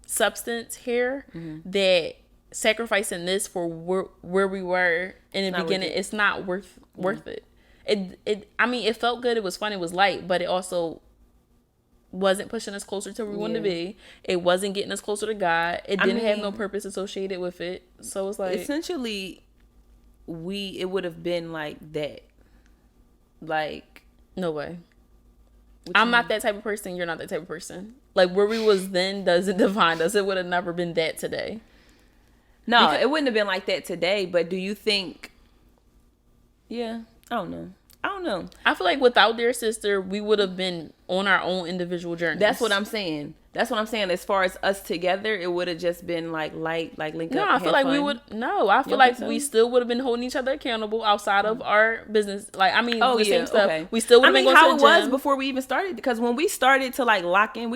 B: substance here that sacrificing this for where we were in the beginning, it's not worth it. I mean, it felt good, it was fun, it was light, but it also wasn't pushing us closer to where we wanted to be. It wasn't getting us closer to God. It didn't have no purpose associated with it. So it's like,
A: essentially, it would have been like that. Like,
B: no way. I'm not that type of person. You're not that type of person. Like, where we was then doesn't define us. It would have never been that today.
A: No, it wouldn't have been like that today. But do you think? Yeah, I don't know.
B: I feel like without their sister, we would have been on our own individual journeys.
A: That's what I'm saying. As far as us together, it would have just been like light, like link up.
B: No, I feel like
A: fun.
B: we would. No, I feel like we still would have been holding each other accountable outside of our business. Like, I mean, the same stuff. Okay. We still would have been going to the gym.
A: How it was before we even started. Because when we started to like lock in,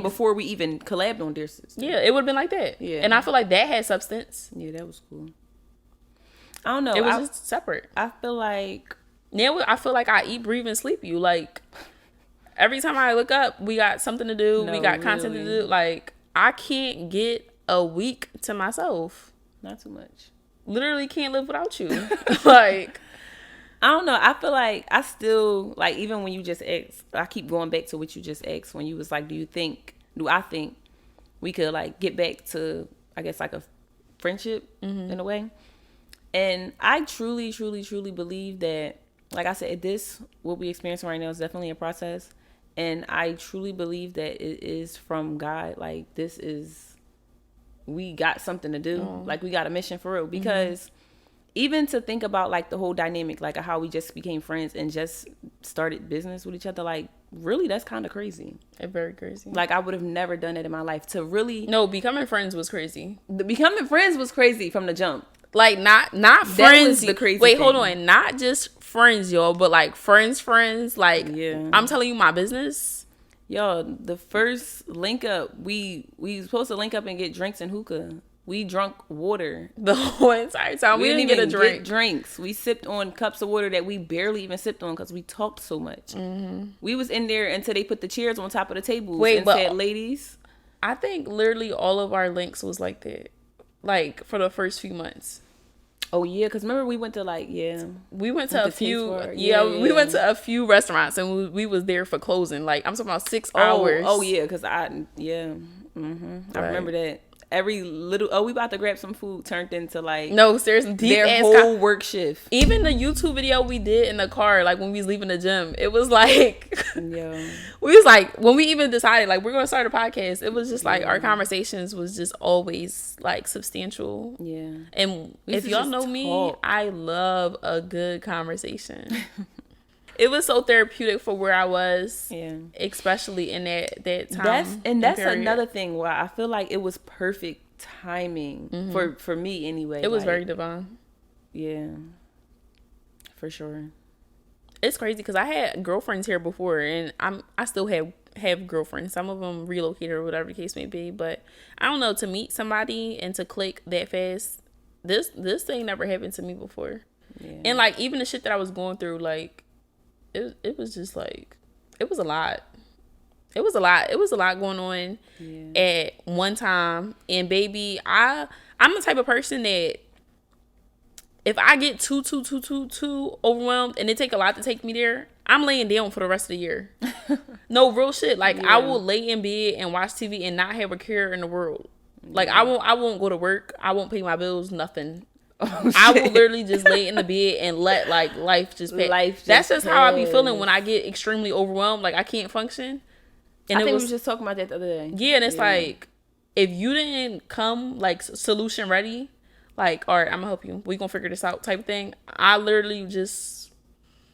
A: before we even collabed on Dear Sister.
B: Yeah, it would have been like that. Yeah, and I feel like that had substance.
A: Yeah, that was cool. I don't know.
B: It was just separate.
A: I feel like
B: now I feel like I eat, breathe, and sleep you. Like, every time I look up, we got something to do. We got content to do. Like, I can't get a week to myself.
A: Not too much.
B: Literally can't live without you. Like,
A: I don't know. I feel like I still, like, even when you just asked, I keep going back to what you just asked when you was like, do I think we could, like, get back to, I guess, like a friendship in a way? And I truly, truly, truly believe that, like I said, what we experiencing right now is definitely a process. And I truly believe that it is from God. Like, we got something to do. Like, we got a mission for real. Because even to think about, like, the whole dynamic, like, how we just became friends and just started business with each other, like, really, that's kind of crazy.
B: It's very crazy.
A: Like, I would have never done it in my life. To really...
B: No, becoming friends was crazy.
A: Becoming friends was crazy from the jump.
B: Like, not friends.
A: That was the crazy thing.
B: Hold on. Not just friends, y'all, but, like, friends. Like,
A: yeah.
B: I'm telling you my business.
A: Yo, the first link up, we supposed to link up and get drinks and hookah. We drunk water
B: the whole entire time. We didn't get a drink.
A: Get drinks. We sipped on cups of water that we barely even sipped on because we talked so much. We was in there until they put the chairs on top of the tables and said, "Ladies."
B: I think literally all of our links was like that, like for the first few months.
A: Oh yeah, because remember we went to
B: we went to a few we went to a few restaurants and we was there for closing. Like, I'm talking about 6 hours.
A: Oh yeah, because I remember that. Every little we about to grab some food turned into like
B: no, seriously,
A: their whole work shift.
B: Even the YouTube video we did in the car, like when we was leaving the gym, it was like we was like, when we even decided like we're gonna start a podcast, it was just like our conversations was just always like substantial. Yeah. And if y'all know me, I love a good conversation. It was so therapeutic for where I was, especially in that time.
A: That's another thing where I feel like it was perfect timing for me anyway.
B: It was very divine.
A: Yeah, for sure.
B: It's crazy because I had girlfriends here before, and I still have girlfriends. Some of them relocated or whatever the case may be, but I don't know, to meet somebody and to click that fast. This thing never happened to me before, and like even the shit that I was going through, like. It was just like, it was a lot. It was a lot going on at one time. And baby, I'm the type of person that if I get too overwhelmed and it take a lot to take me there, I'm laying down for the rest of the year. No, real shit. Like,
A: Yeah.
B: I will lay in bed and watch TV and not have a care in the world. Like, I won't go to work. I won't pay my bills, nothing.
A: Oh,
B: I will
A: shit.
B: literally just lay in the bed and let, like, life just pass. That's just how I be feeling when I get extremely overwhelmed. Like, I can't function. And
A: I think we were just talking about that the other day.
B: yeah, and it's like, if you didn't come, like, solution ready, like, all right, I'm gonna help you. We gonna figure this out type of thing. I literally just,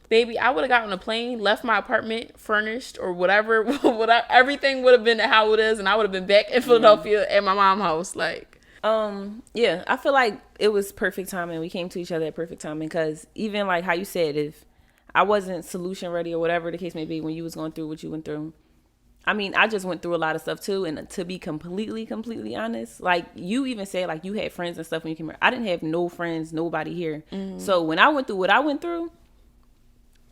B: baby, I would have gotten on a plane, left my apartment furnished or whatever, everything would have been how it is, and I would have been back in Philadelphia at my mom's house. Like,
A: yeah, I feel like it was perfect timing. We came to each other at perfect timing because even like how you said, if I wasn't solution ready or whatever the case may be when you was going through what you went through, I mean, I just went through a lot of stuff too. And to be completely honest, like you even said, like you had friends and stuff when you came here. I didn't have no friends, nobody here. So when I went through what I went through,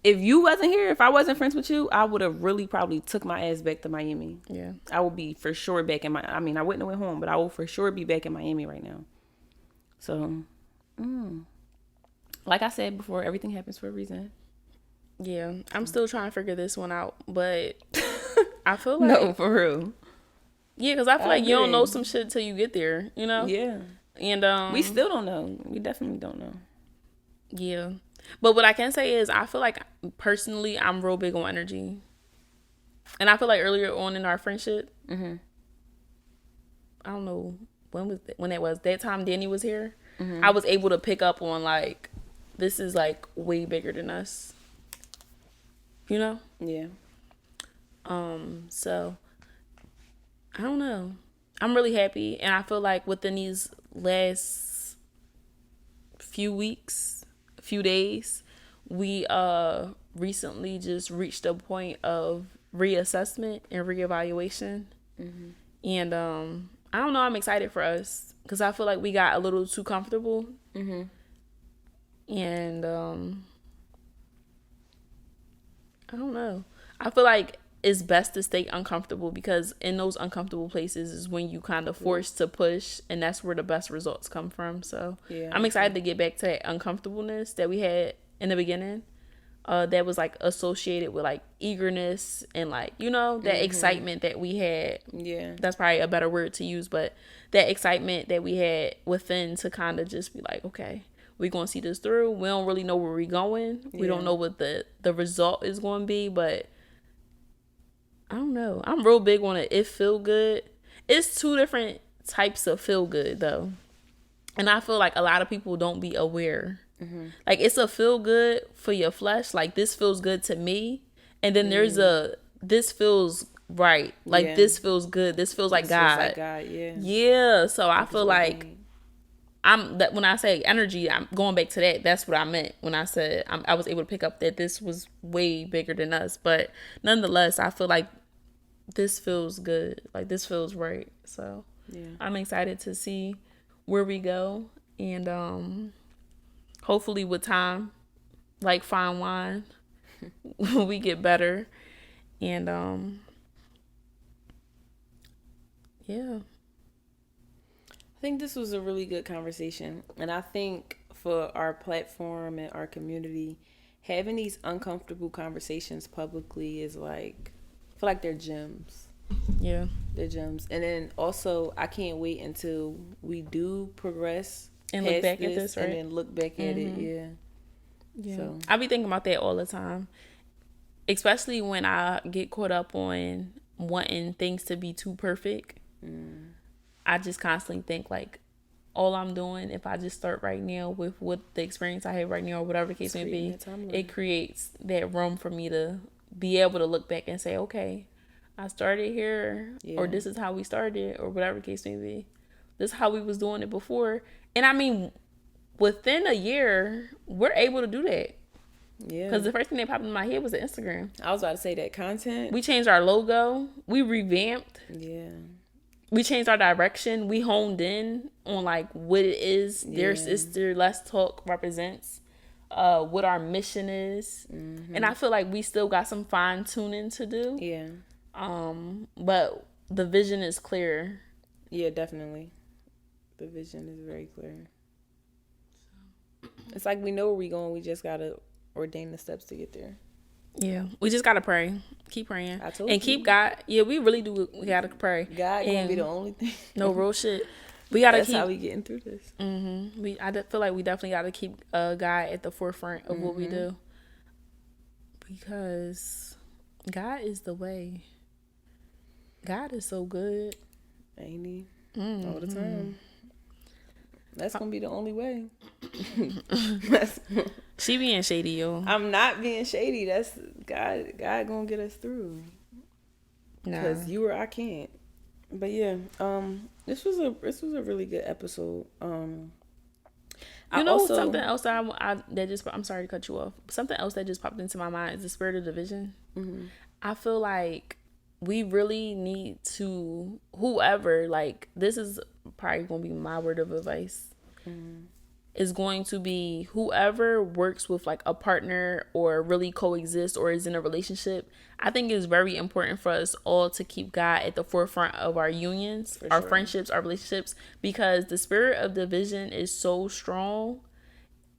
A: if you wasn't here, if I wasn't friends with you, I would have really probably took my ass back to Miami.
B: yeah,
A: I would be for sure back in I mean, I wouldn't have went home, but I will for sure be back in Miami right now. So, like I said before, everything happens for a reason.
B: yeah. I'm still trying to figure this one out, but I feel like
A: No, for real.
B: yeah, because I feel like you don't
A: agree.
B: know some shit till you get there, you know.
A: Yeah.
B: And
A: We still don't know. We definitely don't know.
B: yeah. But what I can say is I feel like personally I'm real big on energy. And I feel like earlier on in our friendship, I don't know when that was. That time Danny was here, I was able to pick up on like this is like way bigger than us. You know?
A: Yeah.
B: So I don't know. I'm really happy, and I feel like within these last few weeks, few days, we recently just reached a point of reassessment and reevaluation. And I don't know, I'm excited for us because I feel like we got a little too comfortable. And I don't know. I feel like it's best to stay uncomfortable because in those uncomfortable places is when you kind of forced to push, and that's where the best results come from. So
A: Yeah,
B: I'm excited to get back to that uncomfortableness that we had in the beginning. That was like associated with like eagerness and like, you know, that excitement that we had.
A: Yeah.
B: That's probably a better word to use, but that excitement that we had within to kind of just be like, okay, we're going to see this through. We don't really know where we're going. We don't know what the result is going to be, but I don't know. I'm real big on it. It feel good. It's two different types of feel good though. And I feel like a lot of people don't be aware. Like it's a feel good for your flesh. Like this feels good to me. And then there's a, this feels right. Like this feels good. This feels like God.
A: Feels like God, yeah.
B: Yeah. So I feel like that when I say energy, I'm going back to that. That's what I meant when I said I was able to pick up that this was way bigger than us. But nonetheless, I feel like this feels good. Like this feels right. So I'm excited to see where we go. And hopefully with time, like fine wine, we get better. And yeah.
A: I think this was a really good conversation. And I think for our platform and our community, having these uncomfortable conversations publicly is like, I feel like they're gems.
B: Yeah.
A: They're gems. And then also, I can't wait until we do progress
B: And look back at this, right?
A: And then look back at it,
B: Yeah.
A: So.
B: I be thinking about that all the time. Especially when I get caught up on wanting things to be too perfect. I just constantly think like all I'm doing, if I just start right now with what the experience I have right now or whatever the case may be, it creates that room for me to be able to look back and say, okay, I started here, or this is how we started, or whatever the case may be. This is how we was doing it before. And I mean, within a year, we're able to do that. Yeah. Because the first thing that popped in my head was the Instagram.
A: I was about to say that content.
B: We changed our logo. We revamped.
A: Yeah.
B: We changed our direction. We honed in on like what it is Dear Sister Let's Talk represents, what our mission is. And I feel like we still got some fine tuning to do.
A: Yeah.
B: But the vision is clear.
A: Yeah, definitely. The vision is very clear. It's like we know where we're going. We just gotta ordain the steps to get there.
B: Yeah, we just gotta pray. Keep praying.
A: I told
B: And
A: you.
B: keep God. Yeah, we really do. We gotta pray.
A: God gonna be the only thing.
B: No real shit. We gotta
A: That's
B: keep.
A: how we getting through this.
B: Feel like we definitely gotta keep God at the forefront of what we do, because God is the way. God is so good.
A: Ain't he? All the time. That's gonna be the only way.
B: She being shady, yo.
A: I'm not being shady. That's God. God gonna get us through. Because you or I can't. But yeah, this was a really good episode.
B: Something else I'm sorry to cut you off. Something else that just popped into my mind is the spirit of division. I feel like we really need to, whoever, like, this is probably gonna be my word of advice, is going to be whoever works with like a partner or really coexist or is in a relationship. I think it's very important for us all to keep God at the forefront of our unions, our friendships, our relationships, because the spirit of division is so strong.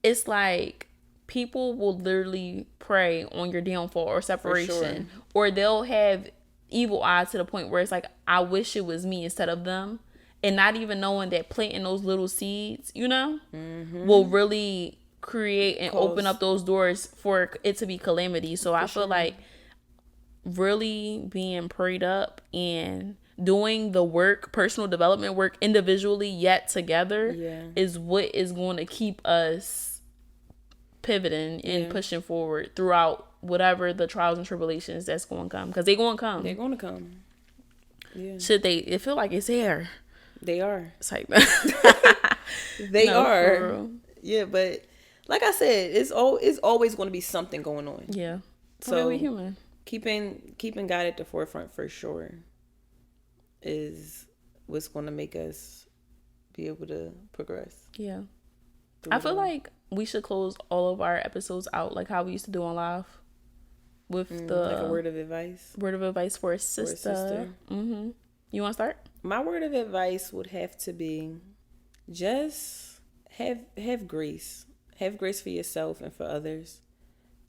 B: It's like people will literally prey on your downfall or separation, or they'll have evil eye to the point where it's like, I wish it was me instead of them. And not even knowing that planting those little seeds, will really create and open up those doors for it to be calamity. So I feel like really being prayed up and doing the work, personal development work individually yet together is what is going to keep us pivoting and pushing forward throughout whatever the trials and tribulations that's going to come. Because they're going to come.
A: They're going to come. Yeah.
B: It feel like it's here.
A: They are.
B: It's like
A: they are. Yeah, but like I said, it's always going to be something going on.
B: Yeah.
A: So
B: we human.
A: Keeping God at the forefront for sure is what's going to make us be able to progress.
B: Yeah. I feel like we should close all of our episodes out like how we used to do on live with
A: like a word of advice.
B: Word of advice for a sister. You want to start?
A: My word of advice would have to be just have grace. Have grace for yourself and for others.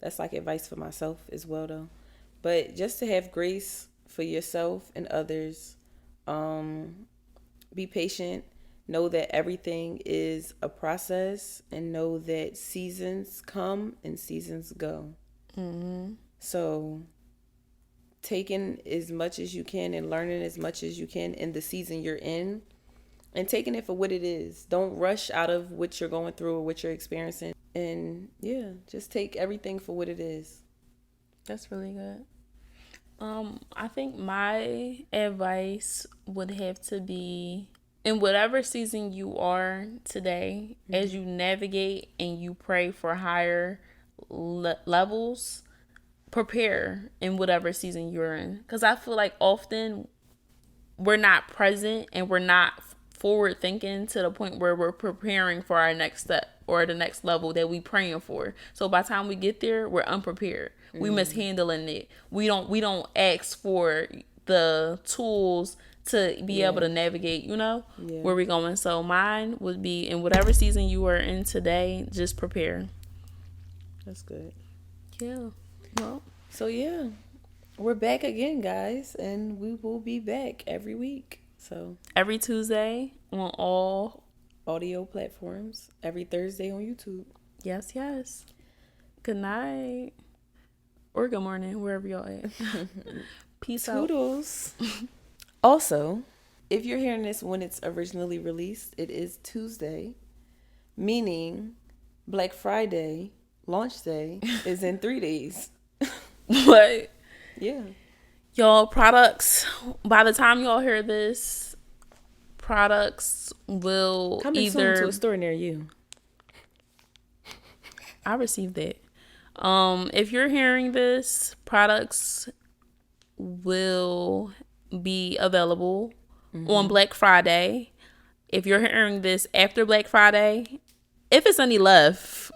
A: That's like advice for myself as well, though. But just to have grace for yourself and others. Be patient. Know that everything is a process, and know that seasons come and seasons go. So taking as much as you can and learning as much as you can in the season you're in, and taking it for what it is. Don't rush out of what you're going through or what you're experiencing. And yeah, just take everything for what it is.
B: That's really good. I think my advice would have to be, in whatever season you are today, as you navigate and you pray for higher levels, prepare in whatever season you're in. Because I feel like often we're not present and we're not forward thinking to the point where we're preparing for our next step or the next level that we praying for. So by the time we get there, we're unprepared. We mishandling it. We don't ask for the tools to be able to navigate, where we're going. So mine would be, in whatever season you are in today, just prepare.
A: That's good.
B: Yeah. Well,
A: so yeah, we're back again, guys, and we will be back every week. So
B: every Tuesday on all
A: audio platforms, every Thursday on YouTube.
B: Yes. Good night or good morning, wherever y'all at. Peace
A: Toodles. Also, if you're hearing this when it's originally released, it is Tuesday, meaning Black Friday launch day is in 3 days.
B: What?
A: Yeah.
B: Y'all, products, by the time y'all hear this, products will
A: coming soon to a store near you.
B: I received that. If you're hearing this, products will be available on Black Friday. If you're hearing this after Black Friday, if it's any left,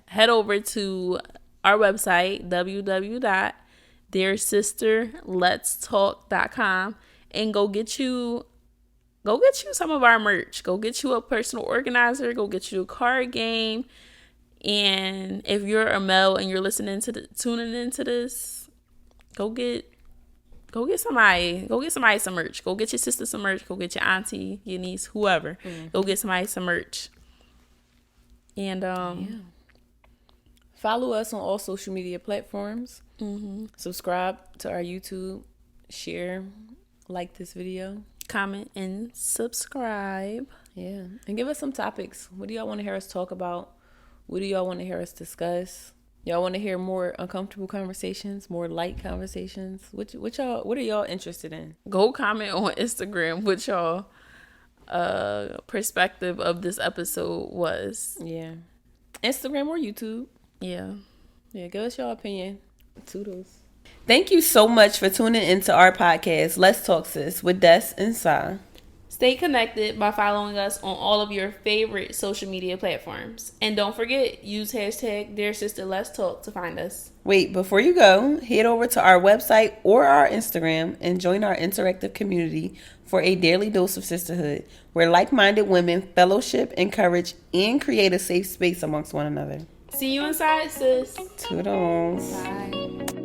B: head over to our website, www.dearsisterletstalk.com, and go get you go get you some of our merch. Go get you a personal organizer. Go get you a card game. And if you're a male and you're tuning into this, go get somebody some merch. Go get your sister some merch. Go get your auntie, your niece, whoever. Go get somebody some merch. And
A: follow us on all social media platforms. Subscribe to our YouTube. Share, like this video,
B: comment and subscribe.
A: Yeah, and give us some topics. What do y'all want to hear us talk about? What do y'all want to hear us discuss? Y'all want to hear more uncomfortable conversations, more light conversations? What are y'all interested in?
B: Go comment on Instagram what y'all perspective of this episode was.
A: Yeah. Instagram or YouTube.
B: Yeah.
A: Yeah, give us your opinion. Toodles. Thank you so much for tuning into our podcast, Let's Talk Sis, with Des and Sa.
B: Stay connected by following us on all of your favorite social media platforms. And don't forget, use hashtag Dear Sister Let's Talk to find us.
A: Wait, before you go, head over to our website or our Instagram and join our interactive community for a daily dose of sisterhood, where like-minded women fellowship, encourage, and create a safe space amongst one another.
B: See you inside, sis.
A: Toodles.
B: Bye.